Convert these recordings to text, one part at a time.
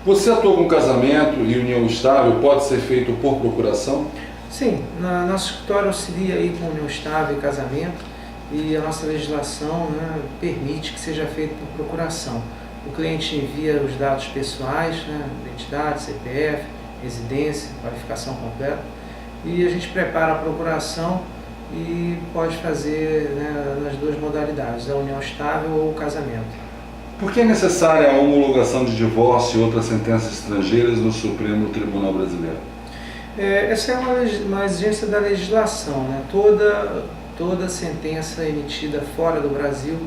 Você atua com casamento e união estável pode ser feito por procuração? Sim, nosso escritório auxilia aí com união estável e casamento e a nossa legislação, né, permite que seja feito por procuração. O cliente envia os dados pessoais, né, identidade, CPF, residência, qualificação completa, e a gente prepara a procuração e pode fazer, né, nas duas modalidades, a união estável ou o casamento. Por que é necessária a homologação de divórcio e outras sentenças estrangeiras no Supremo Tribunal Brasileiro? Essa é uma exigência da legislação, né? Toda sentença emitida fora do Brasil,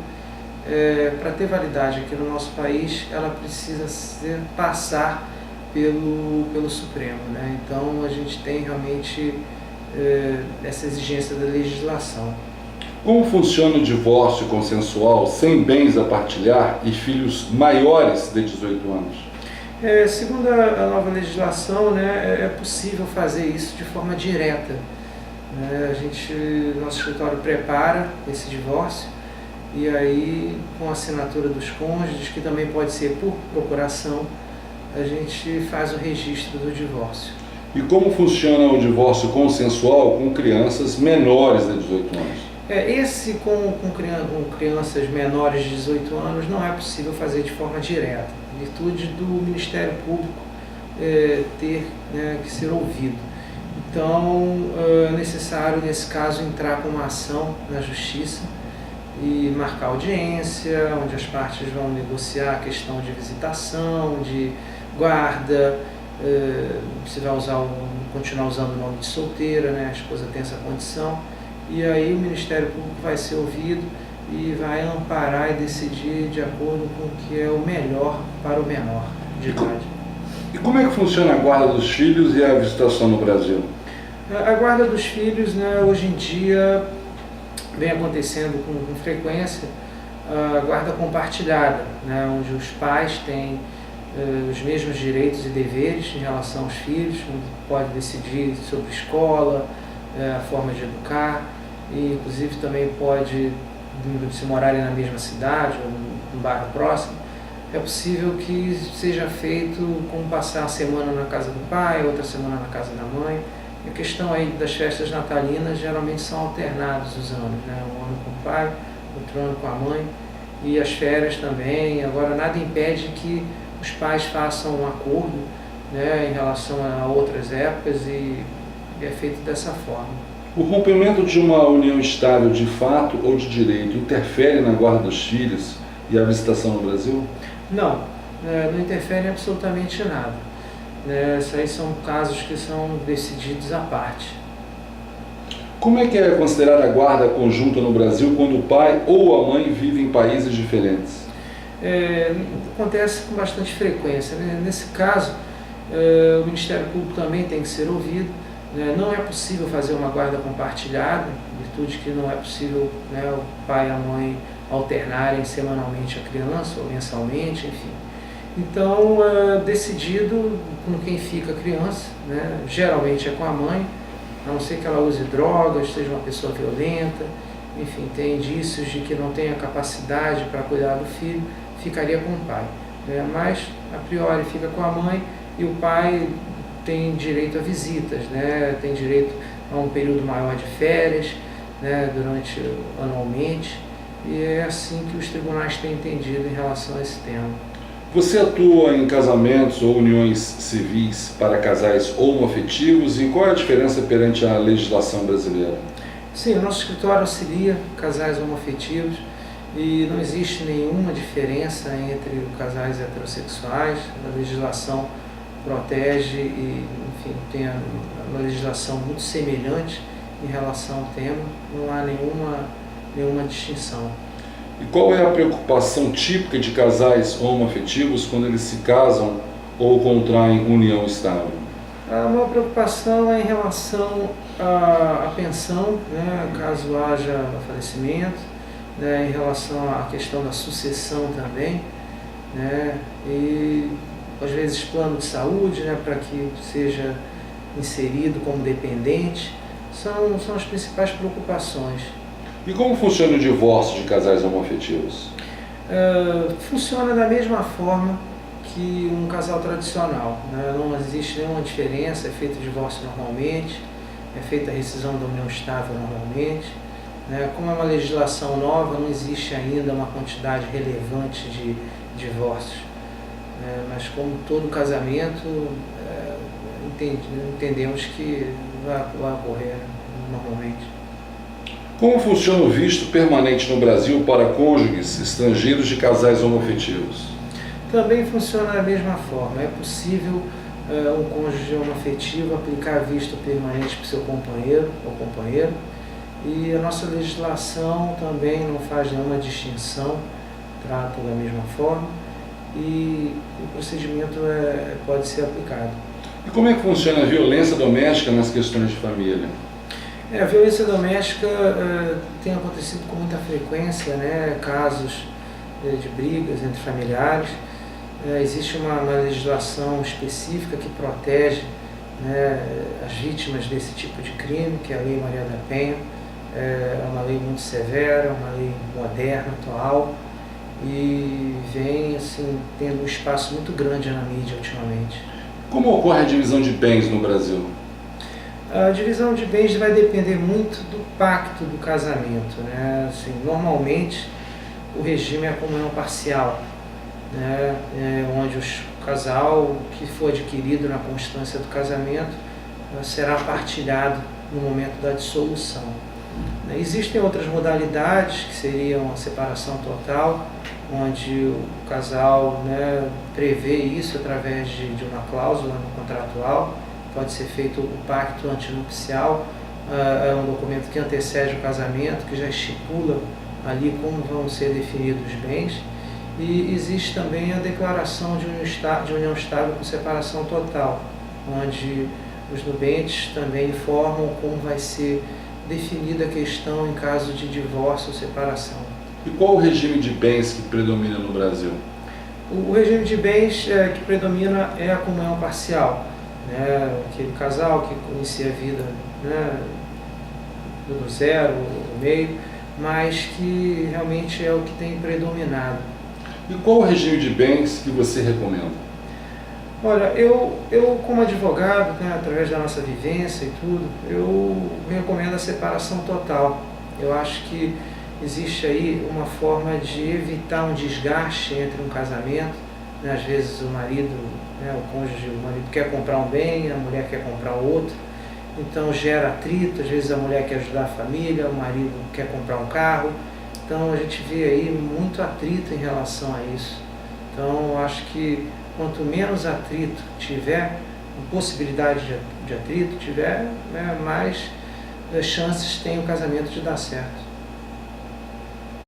para ter validade aqui no nosso país, ela precisa passar pelo Supremo, né? Então a gente tem realmente essa exigência da legislação. Como funciona o divórcio consensual sem bens a partilhar e filhos maiores de 18 anos? Segundo a nova legislação, né, é possível fazer isso de forma direta. Nosso escritório prepara esse divórcio e aí, com a assinatura dos cônjuges, que também pode ser por procuração, a gente faz o registro do divórcio. E como funciona o divórcio consensual com crianças menores de 18 anos? Esse com crianças menores de 18 anos não é possível fazer de forma direta, em virtude do Ministério Público ter, né, que ser ouvido. Então, é necessário, nesse caso, entrar com uma ação na Justiça e marcar audiência, onde as partes vão negociar a questão de visitação, de guarda, se vai continuar usando o nome de solteira, né? A esposa tem essa condição, e aí o Ministério Público vai ser ouvido e vai amparar e decidir de acordo com o que é o melhor para o menor de idade. E como é que funciona a guarda dos filhos e a visitação no Brasil? A guarda dos filhos, né, hoje em dia vem acontecendo com frequência a guarda compartilhada, né, onde os pais têm os mesmos direitos e deveres em relação aos filhos, onde pode decidir sobre escola, a forma de educar, e inclusive também pode, se morarem na mesma cidade ou num bairro próximo, é possível que seja feito como passar uma semana na casa do pai, outra semana na casa da mãe. A questão aí das festas natalinas geralmente são alternados os anos, né? Um ano com o pai, outro ano com a mãe, e as férias também. Agora, nada impede que os pais façam um acordo, né, em relação a outras épocas e é feito dessa forma. O rompimento de uma união estável de fato ou de direito interfere na guarda dos filhos e a visitação no Brasil? Não, não interfere em absolutamente nada. Esses aí são casos que são decididos à parte. Como é que é considerada a guarda conjunta no Brasil quando o pai ou a mãe vivem em países diferentes? Acontece com bastante frequência, né? Nesse caso, o Ministério Público também tem que ser ouvido. Não é possível fazer uma guarda compartilhada, em virtude que não é possível, né, o pai e a mãe alternarem semanalmente a criança ou mensalmente, enfim. Então, decidido com quem fica a criança, né, geralmente é com a mãe, a não ser que ela use drogas, seja uma pessoa violenta, enfim, tem indícios de que não tenha capacidade para cuidar do filho, ficaria com o pai. Mas, a priori, fica com a mãe e o pai tem direito a visitas, né, tem direito a um período maior de férias, né, anualmente, e é assim que os tribunais têm entendido em relação a esse tema. Você atua em casamentos ou uniões civis para casais homoafetivos e qual é a diferença perante a legislação brasileira? Sim, o nosso escritório auxilia casais homoafetivos e não existe nenhuma diferença entre casais heterossexuais. A legislação protege e, enfim, tem uma legislação muito semelhante em relação ao tema, não há nenhuma distinção. E qual é a preocupação típica de casais homoafetivos quando eles se casam ou contraem união estável? A maior preocupação é em relação à pensão, né, caso haja falecimento, né, em relação à questão da sucessão também, né, e às vezes plano de saúde, né, para que seja inserido como dependente, são as principais preocupações. E como funciona o divórcio de casais homoafetivos? Funciona da mesma forma que um casal tradicional, né? Não existe nenhuma diferença, é feito divórcio normalmente, é feita a rescisão da união estável normalmente, né? Como é uma legislação nova, não existe ainda uma quantidade relevante de divórcios, né? Mas como todo casamento, entendemos que vai ocorrer normalmente. Como funciona o visto permanente no Brasil para cônjuges estrangeiros de casais homoafetivos? Também funciona da mesma forma. É possível um cônjuge homoafetivo aplicar visto permanente para o seu companheiro ou companheira, e a nossa legislação também não faz nenhuma distinção, trata da mesma forma, e o procedimento pode ser aplicado. E como é que funciona a violência doméstica nas questões de família? A violência doméstica tem acontecido com muita frequência, né? Casos de brigas entre familiares. Existe uma legislação específica que protege, né, as vítimas desse tipo de crime, que é a Lei Maria da Penha. É uma lei muito severa, uma lei moderna, atual, e vem assim, tendo um espaço muito grande na mídia ultimamente. Como ocorre a divisão de bens no Brasil? A divisão de bens vai depender muito do pacto do casamento, né? Assim, normalmente o regime é a comunhão parcial, né? Onde o casal que for adquirido na constância do casamento será partilhado no momento da dissolução. Existem outras modalidades, que seriam a separação total, onde o casal, né, prevê isso através de uma cláusula no contratual. Pode ser feito o pacto antinupcial, é um documento que antecede o casamento, que já estipula ali como vão ser definidos os bens. E existe também a declaração de união estável com separação total, onde os nubentes também informam como vai ser definida a questão em caso de divórcio ou separação. E qual o regime de bens que predomina no Brasil? O regime de bens que predomina é a comunhão parcial, né? Aquele casal que inicia a vida, né, do zero, do meio, mas que realmente é o que tem predominado. E qual o regime de bens que você recomenda? Olha, eu como advogado, né, através da nossa vivência e tudo, eu recomendo a separação total. Eu acho que existe aí uma forma de evitar um desgaste entre um casamento, né? Às vezes o marido, né, o cônjuge, o marido quer comprar um bem, a mulher quer comprar outro, então gera atrito. Às vezes a mulher quer ajudar a família, o marido quer comprar um carro, então a gente vê aí muito atrito em relação a isso. Então eu acho que quanto menos atrito tiver, possibilidade de atrito tiver, né, mais chances tem o casamento de dar certo.